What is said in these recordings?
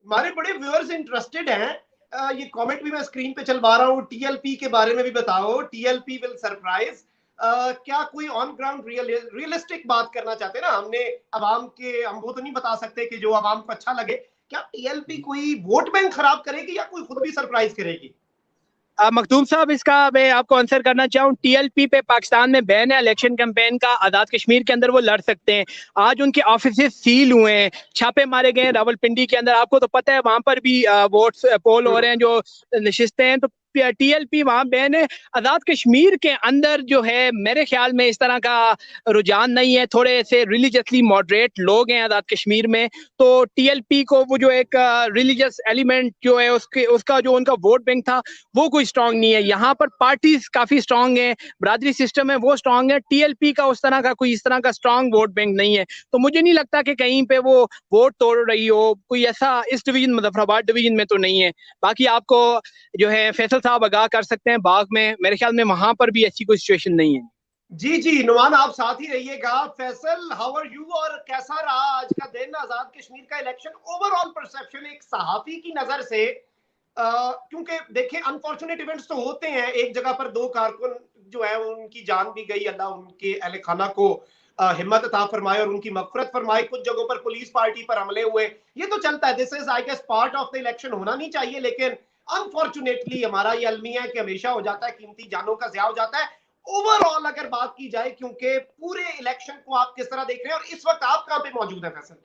हमारे बड़े viewers interested हैं। ये कमेंट भी मैं स्क्रीन पे चलवा रहा हूँ। टीएलपी के बारे में भी बताओ, टीएलपी विल सरप्राइज। क्या कोई ऑन ग्राउंड रियलिस्टिक बात करना चाहते हैं ना, हमने अवाम के, हम वो तो नहीं बता सकते कि जो अवाम को अच्छा लगे। क्या टीएलपी कोई वोट बैंक खराब करेगी या कोई खुद भी सरप्राइज करेगी? मखदूम साहब, इसका मैं आपको आंसर करना चाहूँ। टीएलपी पे पाकिस्तान में बैन है इलेक्शन कैंपेन का। आज़ाद कश्मीर के अंदर वो लड़ सकते हैं। आज उनके ऑफिस सील हुए हैं, छापे मारे गए हैं रावलपिंडी के अंदर। आपको तो पता है वहां पर भी वोट्स पोल हो रहे हैं, जो नशिस्तें हैं। तो टीएलपी वहां बैन है। आज़ाद कश्मीर के अंदर जो है मेरे ख्याल में इस तरह का रुझान नहीं है। थोड़े से रिलीजियसली मॉडरेट लोग हैं आज़ाद कश्मीर में। तो टीएलपी को वो जो एक रिलीजियस एलिमेंट जो है उसका जो उनका वोट बैंक था वो कोई स्ट्रांग नहीं है। यहाँ पर पार्टीज काफी स्ट्रांग है, बरादरी सिस्टम है वो स्ट्रांग है। टीएलपी का उस तरह का कोई इस तरह का स्ट्रांग वोट बैंक नहीं है। तो मुझे नहीं लगता कि कहीं पे वो वोट तोड़ रही हो, कोई ऐसा इस डिवीजन मुजफ्फराबाद डिवीजन में तो नहीं है। बाकी आपको जो है फैसल साहब आगाह कर सकते हैं। बाग में मेरे ख्याल में वहां पर भी ऐसी कोई सिचुएशन नहीं है। जी जी नुमान, आप साथ ही रहिएगा। फैसल, हाउ आर यू, और कैसा रहा आज का दिन, आजाद कश्मीर का इलेक्शन? ओवरऑल परसेप्शन एक सहाफी की नजर से, क्योंकि देखें अनफॉर्चुनेट इवेंट्स तो होते हैं। एक जगह पर दो कारकुन जो है उनकी जान भी गई, अल्लाह उनके अहले खाना को हिम्मत अता फरमाए और उनकी मगफरत फरमाए। कुछ जगहों पर पुलिस पार्टी पर हमले हुए, ये तो चलता है। This is I guess part of the election, होना नहीं चाहिए, लेकिन अनफॉर्चुनेटली हमारा ये अलमिया है कि हमेशा हो जाता है, कीमती जानों का ज़िया हो जाता है। ओवरऑल अगर बात की जाए, क्योंकि पूरे इलेक्शन को आप किस तरह देख रहे हैं और इस वक्त आप कहां पे मौजूद है फैसल?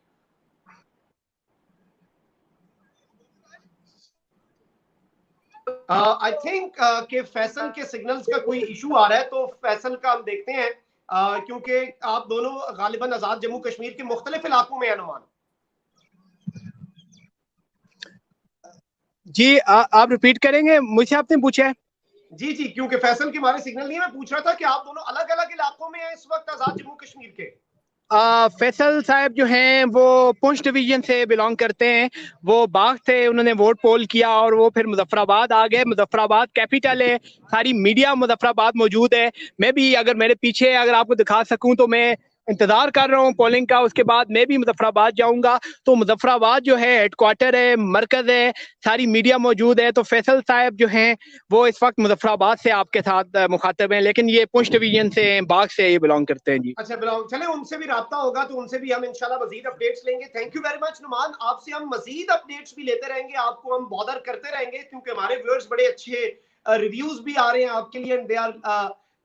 आई थिंक कि फैसल के सिग्नल्स का कोई इशू आ रहा है, तो फैसल का हम देखते हैं। क्योंकि आप दोनों गालिबन आजाद जम्मू कश्मीर के मुख्तलिफ इलाकों में अनुमान। जी आप रिपीट करेंगे, मुझसे आपने पूछा है? जी जी, क्योंकि फैसल के हमारे सिग्नल नहीं है, मैं पूछ रहा था कि आप दोनों अलग अलग इलाकों में हैं इस वक्त आजाद जम्मू कश्मीर के। फैसल साहब जो हैं वो पुंछ डिवीजन से बिलोंग करते हैं। वो बाग थे, उन्होंने वोट पोल किया और वो फिर मुजफ्फराबाद आ गए। मुजफ्फराबाद कैपिटल है, सारी मीडिया मुजफ्फराबाद मौजूद है। मैं भी अगर मेरे पीछे अगर आपको दिखा सकूं तो मैं इंतजार कर रहा हूँ पोलिंग का। उसके बाद मैं भी मुजफ्फराबाद जाऊंगा। तो मुजफ्फराबाद जो है हेडक्वार्टर है, मरकज है, सारी मीडिया मौजूद है। तो फैसल साहब जो हैं वो इस वक्त मुजफ्फराबाद से आपके साथ मुखातब हैं, लेकिन ये पुंछ डिवीजन से, बाग से ये बिलोंग करते हैं। जी अच्छा, बिलोंग, चले उनसे भी राब्ता होगा तो उनसे भी हम इंशाल्लाह मजीद अपडेट्स लेंगे। Thank you very much Numan, आपसे हम मजीद अपडेट्स भी लेते रहेंगे, आपको हम बॉदर करते रहेंगे, क्योंकि हमारे व्यूअर्स बड़े अच्छे रिव्यूज भी आ रहे हैं आपके लिए, and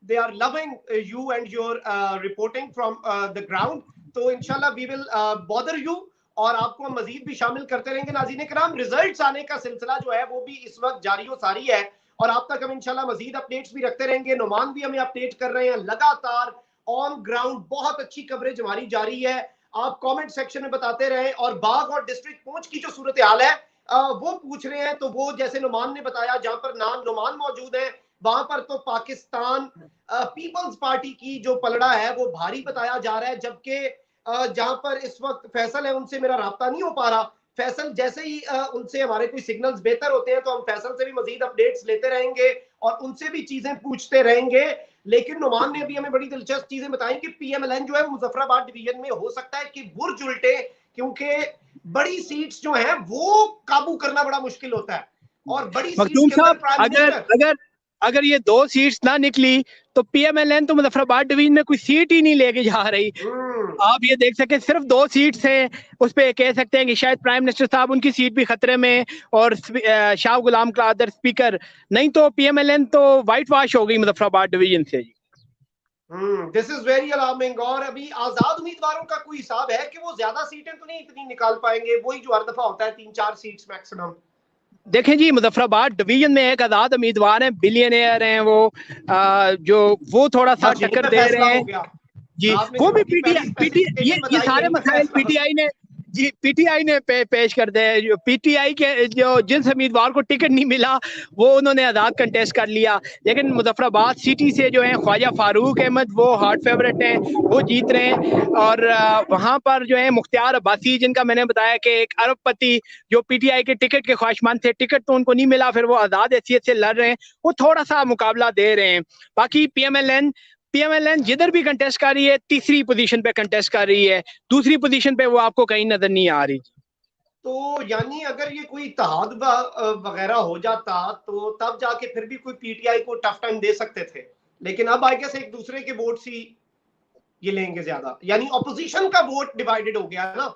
they are loving you and your reporting from the ground. तो इंशाल्लाह वी विल बॉदर यू और आपको हम मजीद भी शामिल करते रहेंगे। नाज़रीन किराम, रिजल्ट्स आने का सिलसिला जो है वो भी इस वक्त जारी व सारी है और आप तक हम इंशाल्लाह मजीद अपडेट्स भी रखते रहेंगे। नुमान भी हमें अपडेट कर रहे हैं लगातार ऑन ग्राउंड, बहुत अच्छी कवरेज हमारी जारी है। आप कमेंट सेक्शन में बताते रहे। और बाग और डिस्ट्रिक्ट पूंछ की जो सूरत हाल है वो पूछ रहे हैं, तो वो जैसे नुमान ने बताया, जहां पर नाम नुमान मौजूद है वहां पर तो पाकिस्तान पीपल्स पार्टी की जो पलड़ा है वो भारी बताया जा रहा है। जबकि जहां पर इस वक्त फैसल है उनसे मेरा राब्ता नहीं हो पा रहा। फैसल जैसे ही उनसे हमारे कोई सिग्नल्स बेहतर होते हैं तो हम फैसल से भी मजीद अपडेट्स लेते रहेंगे और उनसे भी चीजें पूछते रहेंगे। लेकिन नुमान ने अभी हमें बड़ी दिलचस्प चीजें बताई कि पीएमएलएन जो है मुजफ्फराबाद डिवीजन में हो सकता है कि बुर्ज उल्टे, क्योंकि बड़ी सीट्स जो हैं वो काबू करना बड़ा मुश्किल होता है और बड़ी सीट्स मखदूम के अंदर साहब, प्राइम अगर मिनिस्टर। अगर अगर ये दो सीट्स ना निकली तो पीएमएलएन तो मुजफ्फराबाद डिवीजन में कोई सीट ही नहीं लेके जा रही। आप ये देख सके सिर्फ दो सीट्स हैं, उस पर कह सकते हैं कि शायद प्राइम मिनिस्टर साहब उनकी सीट भी खतरे में और शाह गुलाम कादर स्पीकर। नहीं तो पीएमएलएन तो व्हाइट वॉश हो गई मुजफ्फराबाद डिवीजन से। This is very alarming. और अभी आजाद उम्मीदवारों का कोई हिसाब है कि वो ज्यादा सीटें तो नहीं इतनी निकाल पाएंगे? वही जो हर दफा होता है, 3-4 सीट्स मैक्सिमम। देखें जी, मुजफ्फराबाद डिवीजन में एक आजाद उम्मीदवार हैं, बिलियनियर हैं वो, जो वो थोड़ा सा बस यहीं टक्कर पे दे फैसला रहे हो हैं। गया। जी आपने वो जो भी उनकी पीटीआई पहली ये स्पेसिफिकेशन बताई सारे यहीं पे मसाइल फैसला। पीटीआई ने, जी पीटीआई ने पेश कर दे। जो पीटीआई के जो जिस उम्मीदवार को टिकट नहीं मिला वो उन्होंने आजाद कंटेस्ट कर लिया। लेकिन मुजफ्फराबाद सिटी से जो है ख्वाजा फारूक अहमद वो हॉट फेवरेट हैं, वो जीत रहे हैं। और वहां पर जो है मुख्तार अब्बासी, जिनका मैंने बताया कि एक अरबपति जो पीटीआई के टिकट के ख्वाहिशमंद थे, टिकट तो उनको नहीं मिला, फिर वो आजाद हैसियत से लड़ रहे हैं, वो थोड़ा सा मुकाबला दे रहे हैं। बाकी पीएमएलएन जिधर भी कंटेस्ट कर रही है तीसरी पोजीशन पे कंटेस्ट कर रही है, दूसरी पोजीशन पे वो आपको कहीं नजर नहीं आ रही। तो यानी अगर ये कोई इत्तेहाद वगैरह हो जाता तो तब जाके फिर भी कोई पीटीआई को टफ टाइम दे सकते थे, लेकिन अब आई गेस एक दूसरे के वोट ही ये लेंगे ज्यादा, यानी ऑपोजिशन का वोट डिवाइडेड हो गया है ना।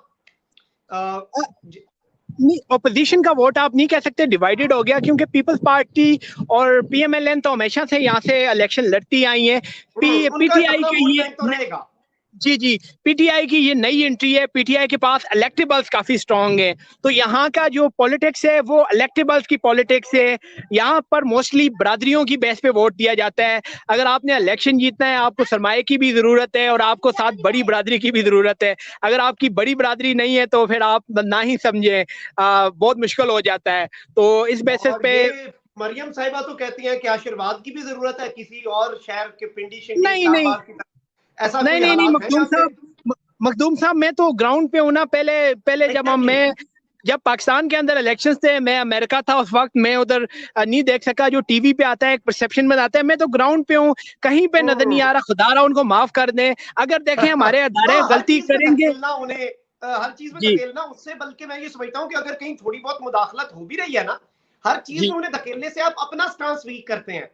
नहीं, ऑपोजिशन का वोट आप नहीं कह सकते डिवाइडेड हो गया, क्योंकि पीपल्स पार्टी और पीएमएलएन तो हमेशा से यहाँ से इलेक्शन लड़ती आई है। पीटीआई के ये तो रहेगा। जी जी, पीटीआई की ये नई एंट्री है। पीटीआई के पास इलेक्टेबल्स काफी स्ट्रांग है, तो यहाँ का जो पॉलिटिक्स है वो इलेक्टेबल्स की पॉलिटिक्स है। यहाँ पर मोस्टली बरादरियों की बेस पे वोट दिया जाता है। अगर आपने इलेक्शन जीतना है, आपको सरमाए की भी जरूरत है और आपको साथ बड़ी बरादरी की भी जरूरत है। अगर आपकी बड़ी बरादरी नहीं है तो फिर आप ना ही समझे, बहुत मुश्किल हो जाता है। तो इस बेसिस पे मरियम साहिबा तो कहती हैं कि आशीर्वाद की भी जरूरत है किसी और शहर के पिंडी नहीं नहीं ऐसा नहीं नहीं नहीं मखदूम साहब मैं तो ग्राउंड पे हूँ ना। पहले जब पाकिस्तान के अंदर इलेक्शंस थे, मैं अमेरिका था उस वक्त, मैं उधर नहीं देख सका। जो टीवी पे आता है एक परसेप्शन में आता है, मैं तो ग्राउंड पे हूँ, कहीं पे नजर नहीं आ रहा। खुदा रहा उनको माफ कर दें। अगर देखें हमारे अदारे गलती करेंगे, उन्हें हर चीज में धकेलना उससे, बल्कि मैं ये समझता हूँ कि अगर कहीं थोड़ी बहुत मुदाखलत हो भी रही है ना, हर चीज में उन्हें धकेलने से आप अपना स्टांस वीक करते हैं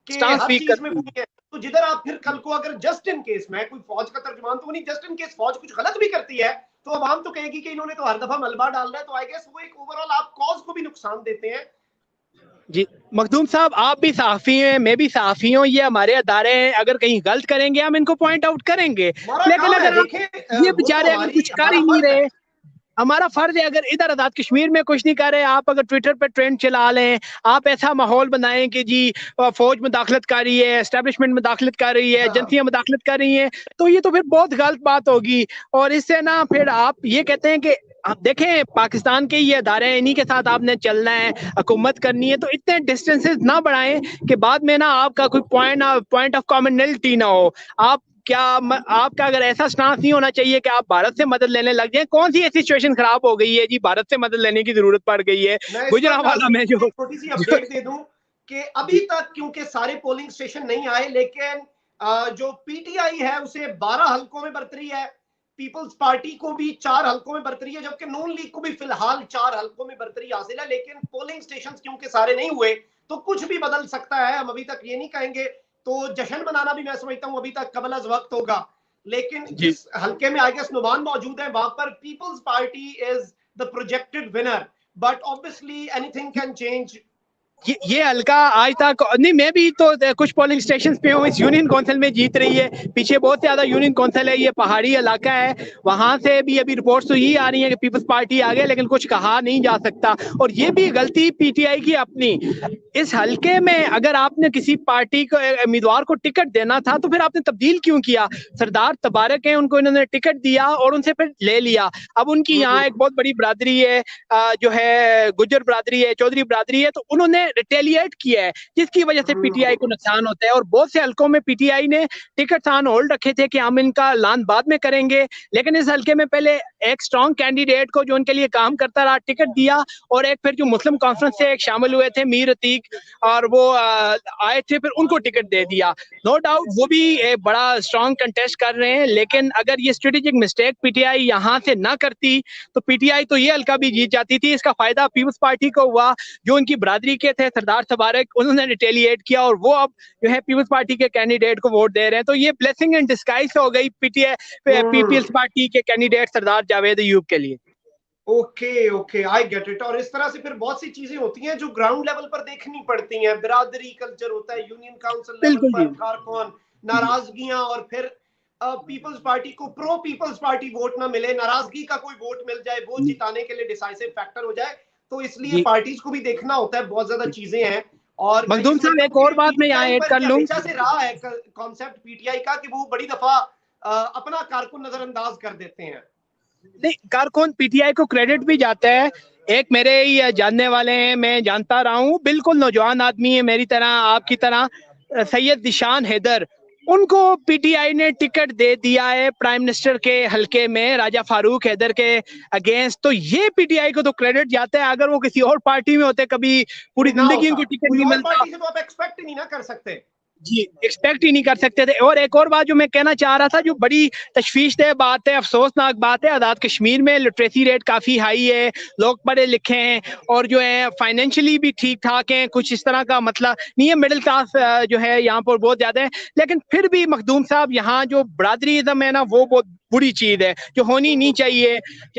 कि हर चीज में है। तो जिधर आप फिर कल को अगर जस्ट इन केस, मैं कोई फौज का तर्जुमान तो नहीं, जस्ट इन केस फौज कुछ गलत भी करती है तो अवाम तो कहेगी कि इन्होंने तो हर दफा मलबा डाल रहा है, तो आई गेस वो एक ओवरऑल आप कॉज को भी नुकसान देते हैं। जी मखदूम साहब, आप भी सहाफी हैं, मैं भी सहाफी हूँ, ये हमारे अदारे हैं। अगर कहीं गलत करेंगे हम इनको पॉइंट आउट करेंगे, लेकिन अगर ये बेचारे अगर कुछ कर ही नहीं रहे, हमारा फर्ज है। अगर इधर आजाद कश्मीर में कुछ नहीं कर रहे, आप अगर ट्विटर पे ट्रेंड चला लें, आप ऐसा माहौल बनाएं कि जी फौज मुदाखलत कर रही है, एस्टेब्लिशमेंट मुदाखलत कर रही है, एजेंसियां मुदाखलत कर रही हैं, तो ये तो फिर बहुत गलत बात होगी। और इससे ना फिर आप ये कहते हैं कि आप देखें पाकिस्तान के ये अदारे हैं, इन्हीं के साथ आपने चलना है, हुकूमत करनी है, तो इतने डिस्टेंसेस ना बढ़ाएं कि बाद में ना आपका कोई पॉइंट ऑफ कॉमनलिटी ना हो। आपका अगर ऐसा स्टांस नहीं होना चाहिए कि आप भारत से मदद लेने लग जाए। कौन सी ऐसी सिचुएशन खराब हो गई है जी भारत से मदद लेने की जरूरत पड़ गई है? गुजरांवाला में जो छोटी सी अपडेट दे दूं कि अभी तक क्योंकि सारे पोलिंग स्टेशन नहीं आए, लेकिन जो पीटीआई है उसे 12 हल्कों में बरतरी है, पीपल्स पार्टी को भी 4 हल्कों में बरतरी है, जबकि नून लीग को भी फिलहाल 4 हल्कों में बरतरी हासिल है। लेकिन पोलिंग स्टेशन क्योंकि सारे नहीं हुए तो कुछ भी बदल सकता है, हम अभी तक ये नहीं कहेंगे। तो जश्न मनाना भी मैं समझता हूं अभी तक कबल अज वक्त होगा, लेकिन जिस हल्के में आई गेस नुमान मौजूद है वहां पर Peoples Party is the projected winner, but obviously anything can change. ये हल्का आज तक नहीं, मैं भी तो कुछ पोलिंग स्टेशन पे हूँ, इस यूनियन काउंसिल में जीत रही है। पीछे बहुत ज्यादा यूनियन काउंसिल है, ये पहाड़ी इलाका है, वहां से भी अभी रिपोर्ट्स तो यही आ रही है कि पीपल्स पार्टी आ गए, लेकिन कुछ कहा नहीं जा सकता। और ये भी गलती पीटीआई की अपनी। इस हल्के में अगर आपने किसी पार्टी को उम्मीदवार को टिकट देना था तो फिर आपने तब्दील क्यों किया? सरदार तबारक है, उनको इन्होंने टिकट दिया और उनसे फिर ले लिया। अब उनकी यहाँ एक बहुत बड़ी बरादरी है, जो है गुज्जर बरादरी है, चौधरी बरादरी है, तो उन्होंने रिटेलिएट किया है, जिसकी वजह से पीटीआई को नुकसान होता है। और बहुत से हल्कों में पीटीआई ने टिकट ऑन होल्ड रखे थे कि हम इनका ऐलान बाद में करेंगे, लेकिन इस हल्के में पहले एक स्ट्रॉन्ग कैंडिडेट को जो उनके लिए काम करता रहा टिकट दिया, और एक फिर जो मुस्लिम कॉन्फ्रेंस से एक शामिल हुए थे मीर अतीक, और वो आए थे, फिर उनको टिकट दे दिया। नो डाउट वो भी एक बड़ा स्ट्रॉन्ग कंटेस्ट कर रहे हैं, लेकिन अगर ये स्ट्रेटेजिक मिस्टेक पीटीआई यहाँ से ना करती तो पीटीआई तो ये हल्का भी जीत जाती थी। इसका फायदा पीपल्स पार्टी को हुआ, जो उनकी बरादरी के थे सरदार तबारक, उन्होंने रिटेलिएट किया और वो अब जो है पीपल्स पार्टी के कैंडिडेट को वोट दे रहे हैं। तो ये ब्लेसिंग इन डिस्गाइज हो गई पीपल्स पार्टी के कैंडिडेट सरदार जावेद अयूब के लिए। Okay I get it. और इस तरह से फिर बहुत सी चीजें होती हैं जो ग्राउंड लेवल पर देखनी पड़ती हैं। बिरादरी कल्चर होता है, यूनियन काउंसिल लेवल पर कारकुन नाराजगियां, और फिर पीपल्स पार्टी को प्रो पीपल्स पार्टी वोट ना मिले, नाराजगी का कोई वोट मिल जाए, वो जिताने के लिए डिसाइसिव फैक्टर हो जाए। तो इसलिए पार्टीज को भी देखना होता है, बहुत ज्यादा चीजें हैं। और मखदूम साहब एक और बात मैं यहाँ ऐड कर लूं, हमेशा से रहा है कॉन्सेप्ट पीटीआई का कि वो बड़ी दफा अपना कारकुन नजरअंदाज कर देते हैं। नहीं, कारकुन पीटीआई को क्रेडिट भी जाता है। एक मेरे ही जानने वाले हैं, मैं जानता रहा हूँ, बिल्कुल नौजवान आदमी है मेरी तरह, आपकी तरह, सैयद दिशान हैदर, उनको पीटीआई ने टिकट दे दिया है प्राइम मिनिस्टर के हल्के में राजा फारूक हैदर के अगेंस्ट। तो ये पीटीआई को तो क्रेडिट जाता है। अगर वो किसी और पार्टी में होते, कभी पूरी जिंदगी उनको टिकट नहीं मिलता। पार्टी से तो आप एक्सपेक्ट नहीं ना कर सकते। जी, एक्सपेक्ट ही नहीं कर सकते थे। और एक और बात जो मैं कहना चाह रहा था, जो बड़ी तशवीशदेह बात है, अफसोसनाक बात है, आज़ाद कश्मीर में लिटरेसी रेट काफ़ी हाई है, लोग पढ़े लिखे हैं और जो है फाइनेंशियली भी ठीक ठाक हैं, कुछ इस तरह का मसला नहीं है, मिडिल क्लास जो है यहाँ पर बहुत ज़्यादा है। लेकिन फिर भी मखदूम साहब, यहाँ जो बरादरीज़म है ना, वो बहुत बुरी चीज़ है जो होनी नहीं चाहिए।